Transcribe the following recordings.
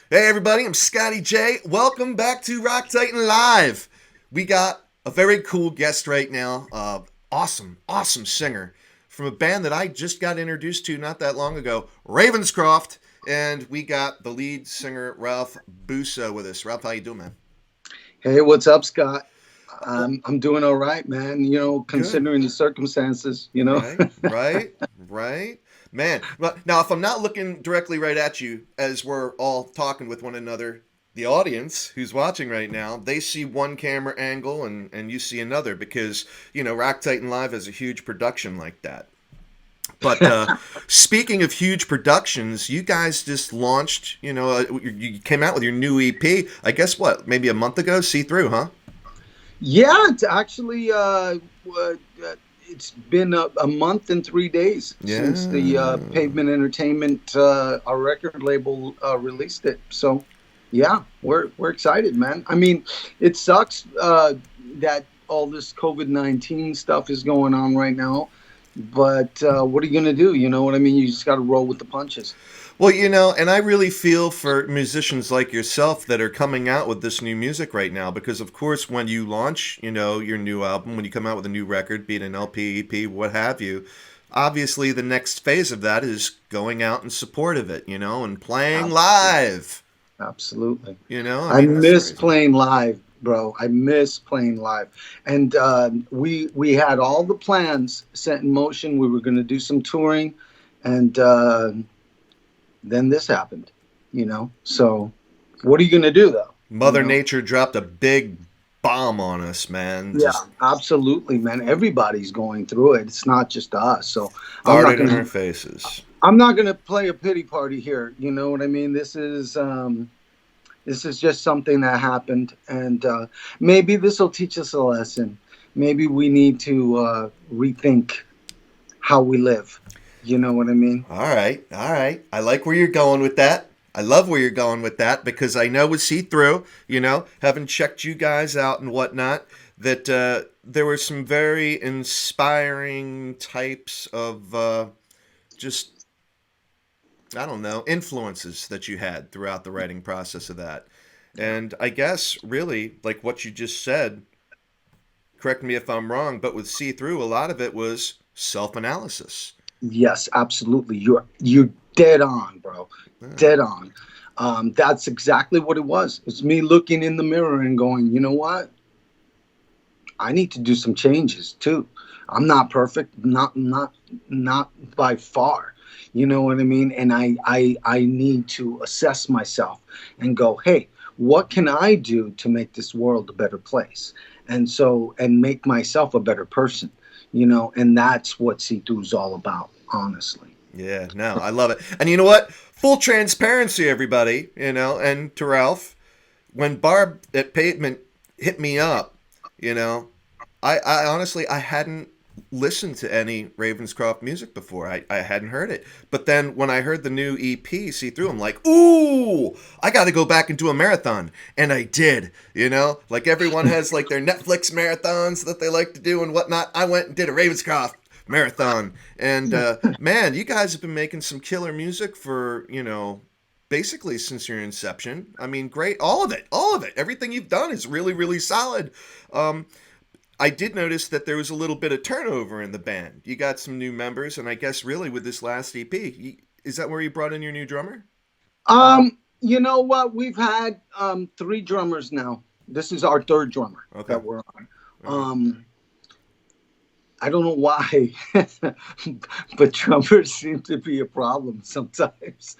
Hey everybody, I'm Scotty J. Welcome back to Rock Titan Live. We got a very cool guest right now. Awesome singer from a band that I just got introduced to not that long ago, Ravenscroft. And we got the lead singer Ralph Buso with us. Ralph, how you doing, man? Hey, what's up, Scott? I'm doing all right, man. Good. Considering the circumstances. Right. Man, now if I'm not looking directly right at you as we're all talking with one another, the audience who's watching right now, they see one camera angle and you see another because, Rock Titan Live has a huge production like that. But speaking of huge productions, you guys just launched, you came out with your new EP, I guess what, maybe a month ago, See Through, huh? Yeah, it's actually it's been a month and 3 days since the Yeah. Pavement Entertainment, our record label, released it. So, yeah, we're excited, man. I mean, it sucks that all this COVID-19 stuff is going on right now, but what are you gonna do? You know what I mean? You just got to roll with the punches. Well, and I really feel for musicians like yourself that are coming out with this new music right now because, of course, when you launch, your new album, when you come out with a new record, be it an LP, EP, what have you, obviously the next phase of that is going out in support of it, and playing Absolutely. live. Absolutely. I I mean, that's miss crazy. playing live, bro. I miss playing live. And we had all the plans set in motion. We were going to do some touring, and then this happened. So what are you going to do, though? You Mother know? Nature dropped a big bomb on us, man. Yeah, Just absolutely, man. Everybody's going through it. It's not just us. So I'm not farted in our gonna. faces. I'm not gonna play a pity party here. You know what I mean? This is just something that happened, and maybe this will teach us a lesson. Maybe we need to rethink how we live. You know what I mean? All right. I like where you're going with that. I love where you're going with that because I know with See Through, having checked you guys out and whatnot, that there were some very inspiring types of just, I don't know, influences that you had throughout the writing process of that. Yeah. And I guess, really, like what you just said, correct me if I'm wrong, but with See Through, a lot of it was self analysis. Yes, absolutely. You're dead on, bro. Dead on. That's exactly what it was. It's me looking in the mirror and going, you know what? I need to do some changes too. I'm not perfect, not by far. You know what I mean? And I need to assess myself and go, hey, what can I do to make this world a better place? And make myself a better person. And that's what See Through is all about, honestly. Yeah, no, I love it. And you know what? Full transparency, everybody, and to Ralph, when Barb at Pavement hit me up, you know, I honestly I hadn't listened to any Ravenscroft music before. I hadn't heard it. But then when I heard the new EP See Through, I'm like, ooh, I gotta go back and do a marathon. And I did, Like everyone has like their Netflix marathons that they like to do and whatnot. I went and did a Ravenscroft marathon. And man, you guys have been making some killer music for, basically since your inception. I mean, great. All of it. Everything you've done is really, really solid. Um, I did notice that there was a little bit of turnover in the band. You got some new members, and I guess really with this last EP, is that where you brought in your new drummer? You know what? We've had three drummers now. This is our third drummer Okay, that we're on. all right. I don't know why, but drummers seem to be a problem sometimes.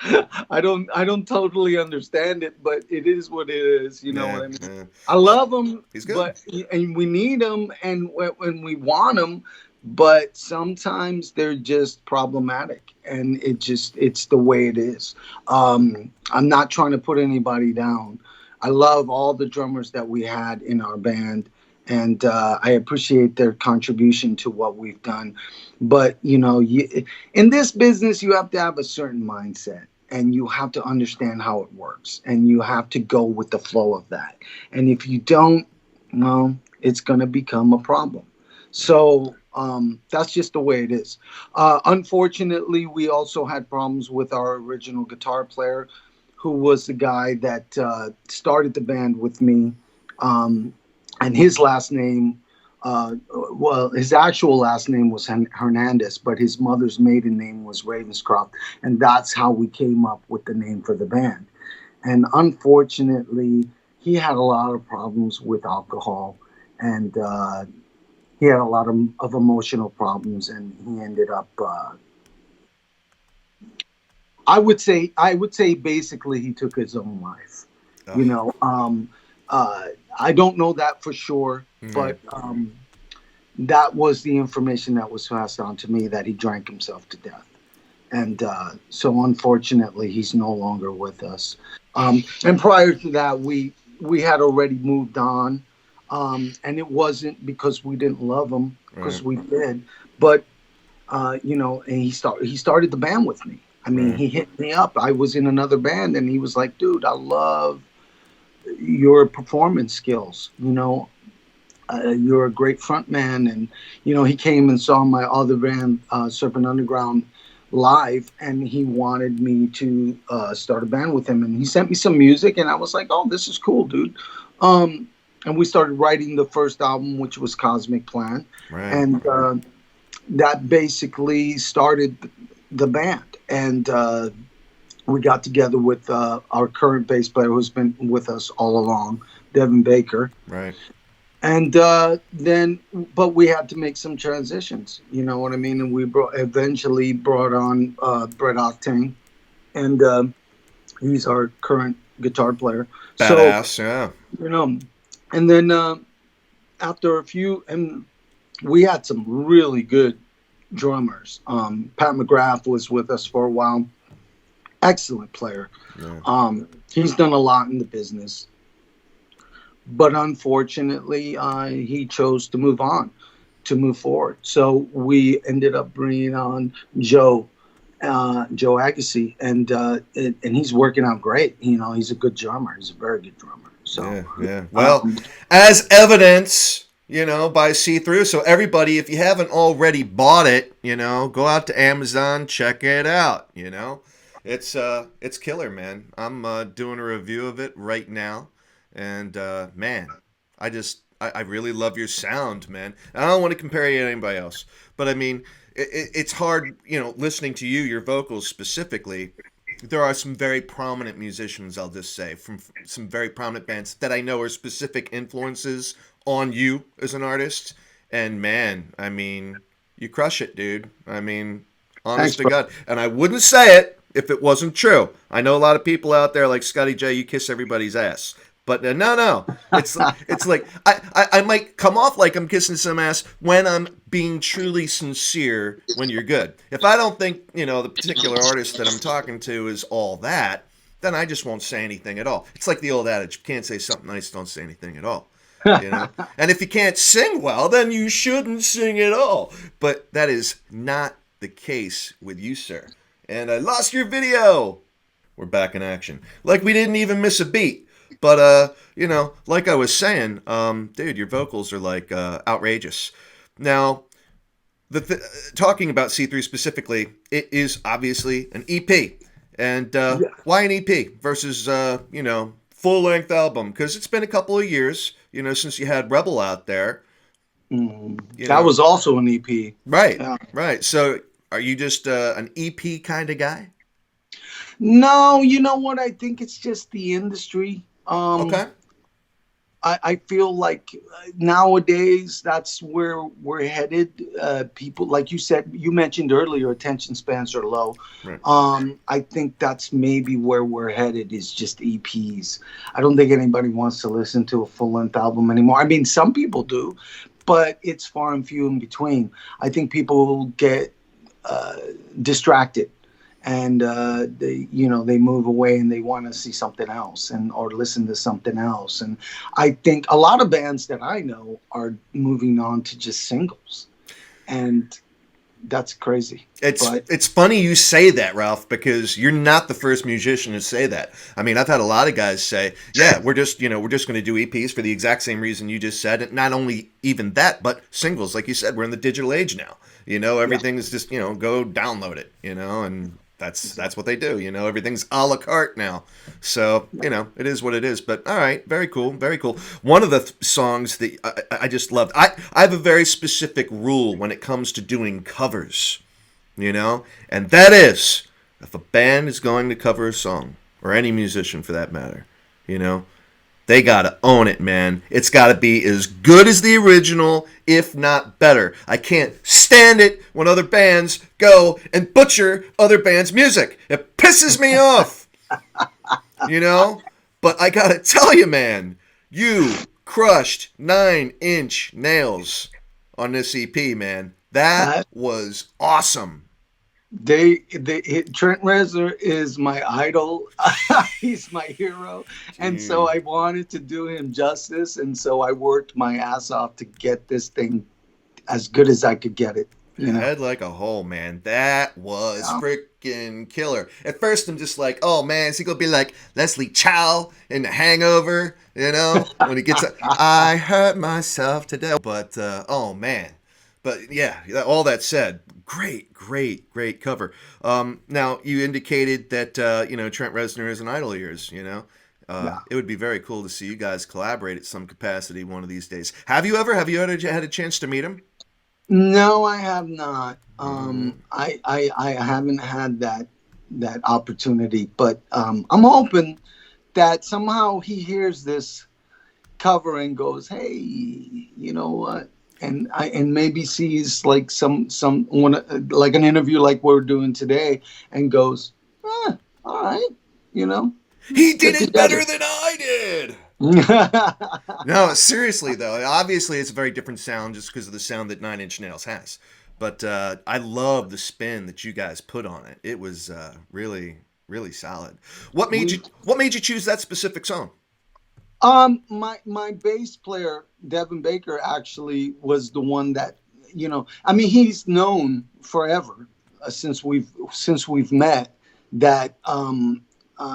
I don't totally understand it, but it is what it is. You know Yeah, what I mean? yeah. I Well, love them, he's good. but and we need them, and when we want them, but sometimes they're just problematic, and it's the way it is. I'm not trying to put anybody down. I love all the drummers that we had in our band, and I appreciate their contribution to what we've done. But in this business, you have to have a certain mindset, and you have to understand how it works, and you have to go with the flow of that. And if you don't, well, it's going to become a problem. So that's just the way it is. Unfortunately, we also had problems with our original guitar player. who was the guy that started the band with me, um, and his last name, well, his actual last name was Hernandez, but his mother's maiden name was Ravenscroft, and that's how we came up with the name for the band. And unfortunately, he had a lot of problems with alcohol, and he had a lot of emotional problems, and he ended up. I would say basically he took his own life. Oh, You know, I don't know that for sure, mm, but that was the information that was passed on to me, that he drank himself to death. And so unfortunately he's no longer with us. And prior to that, we had already moved on, and it wasn't because we didn't love him, because right, we did, but and he started the band with me. I mean, right. he hit me up. I was in another band, and he was like, dude, I love your performance skills, you're a great front man. And he came and saw my other band, Serpent Underground, live, and he wanted me to start a band with him, and he sent me some music, and I was like, oh, this is cool, dude. And we started writing the first album, which was Cosmic Plan, Right. and that basically started the band. And we got together with our current bass player, who's been with us all along, Devin Baker. Right. And then, but we had to make some transitions, you know what I mean? And we eventually brought on Brett Octane, and he's our current guitar player. So, Badass. Yeah. you know, and then after a few, and we had some really good drummers. Pat McGrath was with us for a while. Excellent player. Yeah. He's done a lot in the business, but unfortunately, he chose to move on, to move forward. So we ended up bringing on Joe Agassi, and he's working out great. He's a good drummer. He's a very good drummer. So, Yeah. Yeah. Well, um, as evidence, by see through. So everybody, if you haven't already bought it, go out to Amazon, check it out. It's killer, man. I'm doing a review of it right now, and man, I really love your sound, man. I don't want to compare you to anybody else, but I mean, it's hard, listening to you, your vocals specifically. There are some very prominent musicians, I'll just say, from some very prominent bands that I know are specific influences on you as an artist. And man, I mean, you crush it, dude. I mean, thanks, honest to bro. God. And I wouldn't say it if it wasn't true. I know a lot of people out there like Scotty J, you kiss everybody's ass. But no. It's like I might come off like I'm kissing some ass when I'm being truly sincere when you're good. If I don't think, the particular artist that I'm talking to is all that, then I just won't say anything at all. It's like the old adage, you can't say something nice, don't say anything at all. And if you can't sing well, then you shouldn't sing at all. But that is not the case with you, sir. And I lost your video. We're back in action. Like we didn't even miss a beat. But like I was saying, dude, your vocals are like outrageous. Now, talking about C3 specifically, it is obviously an EP. And Yeah. why an EP versus full length album? Because it's been a couple of years, since you had Rebel out there. You That know, was also an EP. right, Yeah. right. So, are you just an EP kind of guy? No, you know what? I think it's just the industry. Okay. I feel like nowadays that's where we're headed. People, like you said, you mentioned earlier, attention spans are low. Right. I think that's maybe where we're headed, is just EPs. I don't think anybody wants to listen to a full length album anymore. I mean, some people do, but it's far and few in between. I think people get distracted, and they move away and they want to see something else, and or listen to something else. And I think a lot of bands that I know are moving on to just singles, and that's crazy. But It's funny you say that, Ralph, because you're not the first musician to say that. I mean, I've had a lot of guys say, "Yeah, we're just going to do EPs for the exact same reason you just said." And not only even that, but singles, like you said, we're in the digital age now. yeah, Everything is just go download it, and that's what they do. Everything's a la carte now. So it is what it is. But all right, very cool, very cool. One of the songs that I just loved. I have a very specific rule when it comes to doing covers. And that is if a band is going to cover a song, or any musician for that matter, you know, they gotta own it, man. It's gotta be as good as the original, if not better. I can't stand it when other bands go and butcher other bands' music. It pisses me off, you know? But I gotta tell you, man, you crushed 9 Inch Nails on this EP, man. That Uh, was awesome. Trent Reznor is my idol. He's my hero, and so Dude. I wanted to do him justice, and so I worked my ass off to get this thing as good as I could get it. You know. Head like a hole, man. That was Yeah. freaking killer. At first, I'm just like, oh man, is he gonna be like Leslie Chow in The Hangover? When he gets, I hurt myself today. But oh man, but yeah. All that said, great, great, great cover. Now you indicated that Trent Reznor is an idol of yours. Yeah. It would be very cool to see you guys collaborate at some capacity one of these days. Have you had a chance to meet him? No, I have not. Mm-hmm. I haven't had that opportunity, but I'm hoping that somehow he hears this cover and goes, "Hey, you know what?" And maybe sees like some one like an interview like we're doing today, and goes, "All right, you know, He let's did get it together." better than I did. No, seriously though, obviously it's a very different sound just because of the sound that 9 Inch Nails has. But I love the spin that you guys put on it. It was really, really solid. What made you we What made you choose that specific song? my bass player Devin Baker actually was the one that, I mean, he's known forever, since we've met, that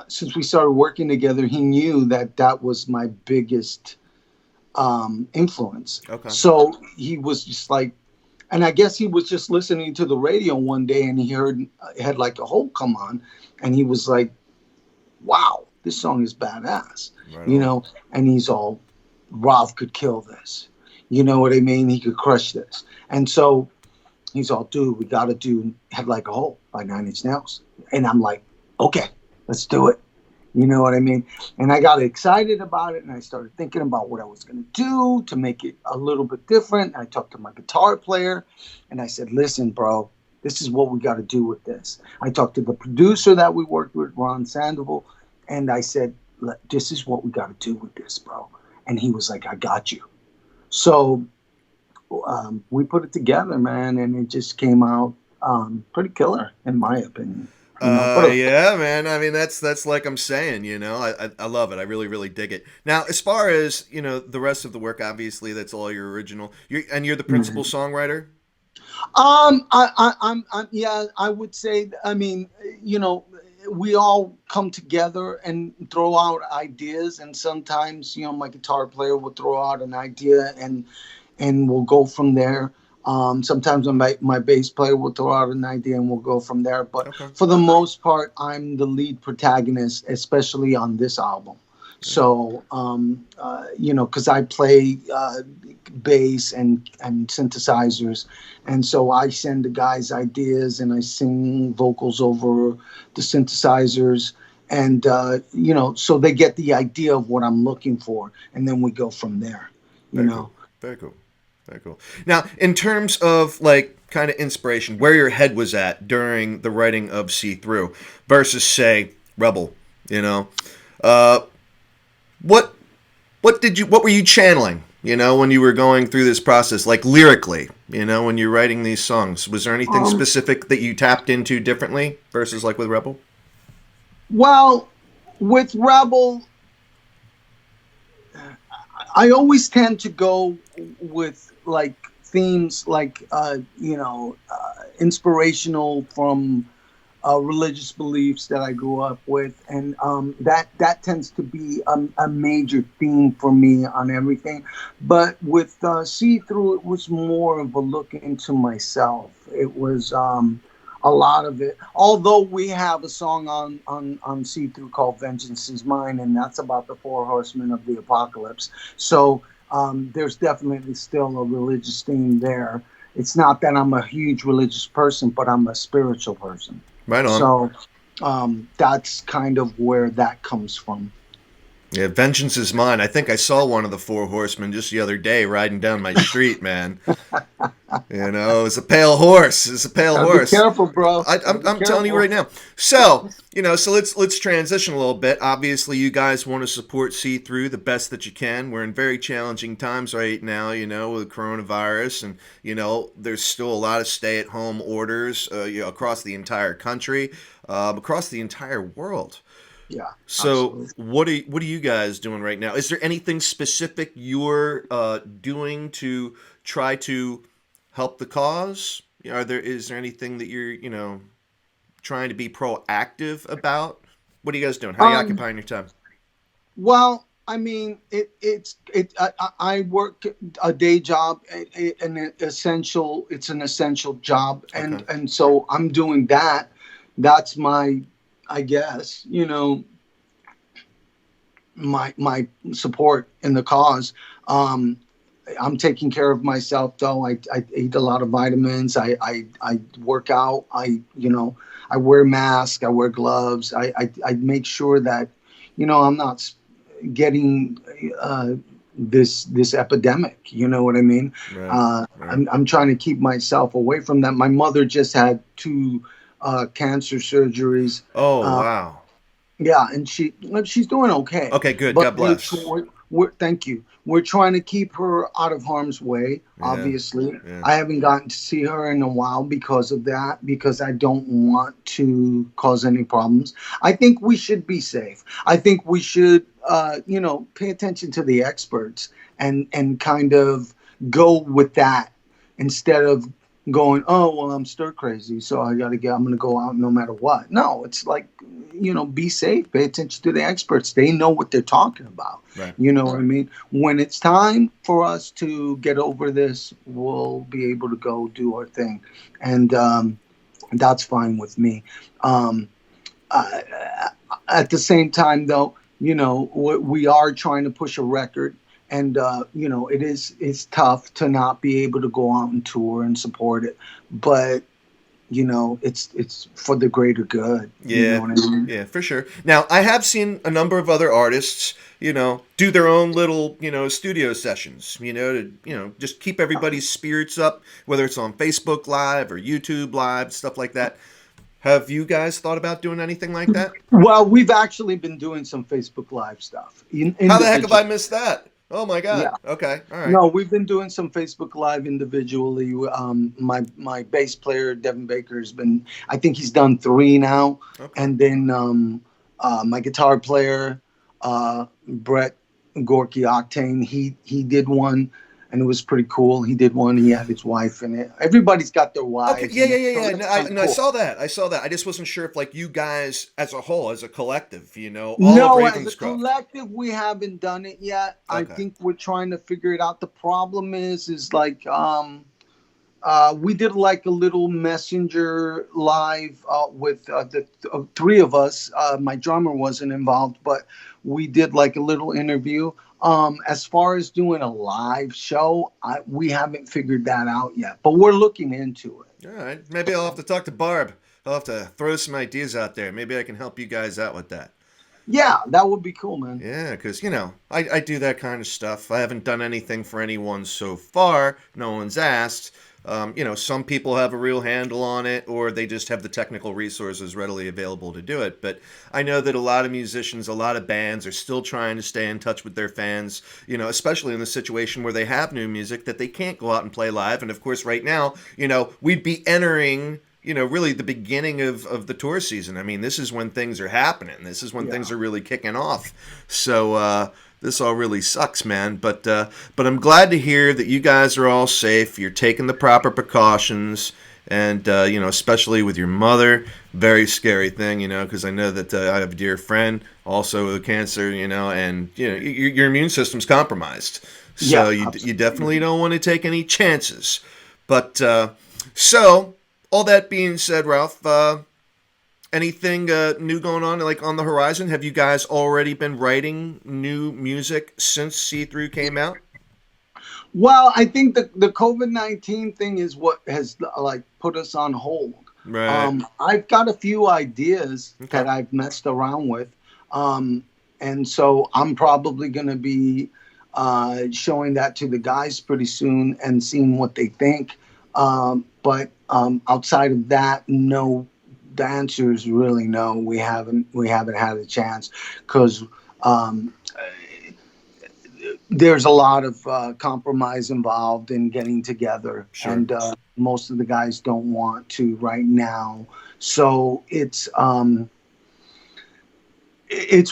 since we started working together, he knew that that was my biggest influence. Okay. So he was just like, and I guess he was just listening to the radio one day and he heard had like a hole come on, and he was like, wow, this song is badass, Right you on. know, and he's all, Ralph could kill this. You know what I mean? He could crush this. And so he's all, dude, we got to do Head Like a Hole by 9 Inch Nails. And I'm like, okay, let's do it. You know what I mean? And I got excited about it and I started thinking about what I was going to do to make it a little bit different. I talked to my guitar player and I said, listen, bro, this is what we got to do with this. I talked to the producer that we worked with, Ron Sandoval, and I said, this is what we got to do with this, bro. And he was like, I got you. So we put it together, man, and it just came out pretty killer, in my opinion. What a Yeah, man. I mean, that's like I'm saying, I love it. I really, really dig it. Now, as far as the rest of the work, obviously, that's all your original. You're the principal Mhm. songwriter. Yeah, I would say. I mean, we all come together and throw out ideas, and sometimes, my guitar player will throw out an idea, and we'll go from there. Sometimes my bass player will throw out an idea, and we'll go from there. But Okay. for the most part, I'm the lead protagonist, especially on this album. So, because I play bass and synthesizers, and so I send the guys ideas and I sing vocals over the synthesizers, and so they get the idea of what I'm looking for, and then we go from there. You Very cool. know. Very cool. Very cool. Now, in terms of like kind of inspiration, where your head was at during the writing of See Through versus say Rebel, you know, uh, what what were you channeling? When you were going through this process, like lyrically, when you're writing these songs, was there anything Um, specific that you tapped into differently versus like with Rebel? well, with Rebel, I always tend to go with like themes like inspirational from religious beliefs that I grew up with, and that tends to be a major theme for me on everything. But with See Through, it was more of a look into myself. It was a lot of it. Although we have a song on See Through called "Vengeance Is Mine," and that's about the four horsemen of the apocalypse. So there's definitely still a religious theme there. It's not that I'm a huge religious person, but I'm a spiritual person. Right on. So that's kind of where that comes from. Yeah, vengeance is mine. I think I saw one of the four horsemen just the other day riding down my street, man. It was a pale horse. It's a pale Gotta be horse. careful, bro. Gotta be I'm telling you careful. right now. So let's transition a little bit. Obviously, you guys want to support See Through the best that you can. We're in very challenging times right now, with coronavirus, and there's still a lot of stay-at-home orders, across the entire country, across the entire world. Yeah, So, absolutely. what are you guys doing right now? Is there anything specific you're doing to try to help the cause? Is there anything that you're trying to be proactive about? What are you guys doing? How are you Um, occupying your time? well, I mean, I work a day job, It's an essential job, Okay. and so I'm doing that. That's my, I guess, my support in the cause. Um, I'm taking care of myself though. I eat a lot of vitamins. I work out. I wear masks. I wear gloves. I make sure that I'm not getting this epidemic. You know what I mean? Right. Right. I'm trying to keep myself away from that. My mother just had two cancer surgeries. Oh, Uh, wow. yeah, and she's doing okay, Okay, good. but God bless. we're thank you. We're trying to keep her out of harm's way. Yeah. Obviously, Yeah. I haven't gotten to see her in a while because of that. Because I don't want to cause any problems. I think we should be safe. I think we should, pay attention to the experts and kind of go with that instead of going, oh well, I'm stir crazy, so I'm gonna go out no matter what. No, it's like, be safe, pay attention to the experts. They know what they're talking about. Right. You know what I mean? When it's time for us to get over this, we'll be able to go do our thing, and that's fine with me. Um, uh, at the same time, though, we are trying to push a record, and it's tough to not be able to go out and tour and support it, but it's for the greater good. You know Yeah. what I mean? Yeah, for sure. Now, I have seen a number of other artists, do their own little, studio sessions, to, just keep everybody's spirits up, whether it's on Facebook Live or YouTube Live, stuff like that. Have you guys thought about doing anything like that? Well, we've actually been doing some Facebook Live stuff How the heck have I individually. missed that? Oh my God. Yeah. Okay. All right. No, we've been doing some Facebook Live individually. My bass player Devin Baker has been. I think he's done three now, Okay. and then my guitar player Brett Gorky Octane. He did one, and it was pretty cool. He did one. He had his wife in it. Everybody's got their Okay. wives Yeah. in Yeah. it, Yeah. so Yeah. that's No, kind of I cool. saw that. I saw that. I just wasn't sure if, like, you guys as a whole, as a collective, all of No, as a Ravenscroft. collective, we haven't done it yet. I Okay. think we're trying to figure it out. The problem is like we did like a little messenger live with the three of us. My drummer wasn't involved, but we did like a little interview. As far as doing a live show, we haven't figured that out yet, but we're looking into it. All right. Maybe I'll have to talk to Barb. I'll have to throw some ideas out there. Maybe I can help you guys out with that. Yeah, that would be cool, man. Yeah, because, I do that kind of stuff. I haven't done anything for anyone so far. No one's asked. Some people have a real handle on it, or they just have the technical resources readily available to do it. But I know that a lot of musicians, a lot of bands are still trying to stay in touch with their fans, especially in the situation where they have new music that they can't go out and play live. And of course, right now, we'd be entering really the beginning of the tour season. I mean, this is when things are happening. This is when Yeah. things are really kicking off. So this all really sucks, man. But I'm glad to hear that you guys are all safe. You're taking the proper precautions, and especially with your mother. Very scary thing, because I know that I have a dear friend also with cancer, and your immune system's compromised. So Yeah, you absolutely. definitely don't want to take any chances. But so all that being said, Ralph, anything new going on, like on the horizon? Have you guys already been writing new music since See Through came out? Well, I think the COVID-19 thing is what has like put us on hold. Right. I've got a few ideas Okay. that I've messed around with, um, and so I'm probably going to be showing that to the guys pretty soon and seeing what they think. But outside of that, no. The answer is really no. We haven't had a chance because um, there's a lot of compromise involved in getting together, Sure. and most of the guys don't want to right now. So it's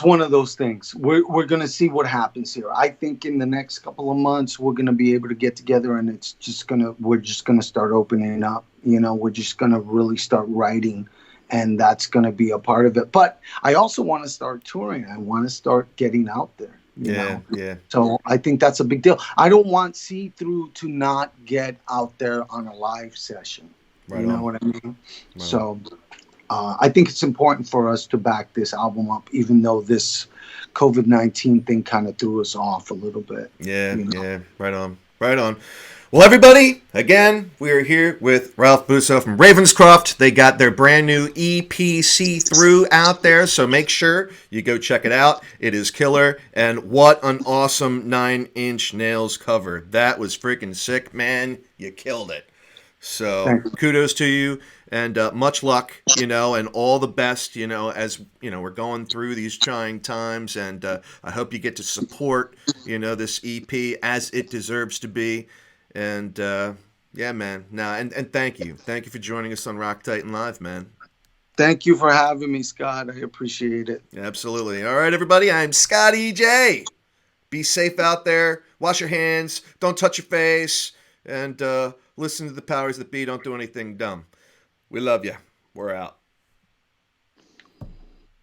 one of those things. We're going to see what happens here. I think in the next couple of months we're going to be able to get together, and we're just going to start opening up. We're just going to really start writing, and that's going to be a part of it. But I also want to start touring. I want to start getting out there. Yeah. Yeah. So I think that's a big deal. I don't want See Through to not get out there on a live session. Right You know on. what I mean? Right on. So I think it's important for us to back this album up, even though this COVID-19 thing kind of threw us off a little bit. Yeah. You know? Yeah. Right on. Right on. Well, everybody, again, we are here with Ralph Buso from Ravenscroft. They got their brand new EP See Through out there, so make sure you go check it out. It is killer, and what an awesome 9-inch nails cover. That was freaking sick, man. You killed it. So Thanks. kudos to you, and much luck, and all the best, as we're going through these trying times, and I hope you get to support, this EP as it deserves to be, and yeah, man. Now, and thank you for joining us on Rock Titan Live, man. Thank you for having me, Scott. I appreciate it. Absolutely. All right, everybody. I'm Scotty J. Be safe out there. Wash your hands. Don't touch your face. And listen to the powers that be. Don't do anything dumb. We love you. We're out.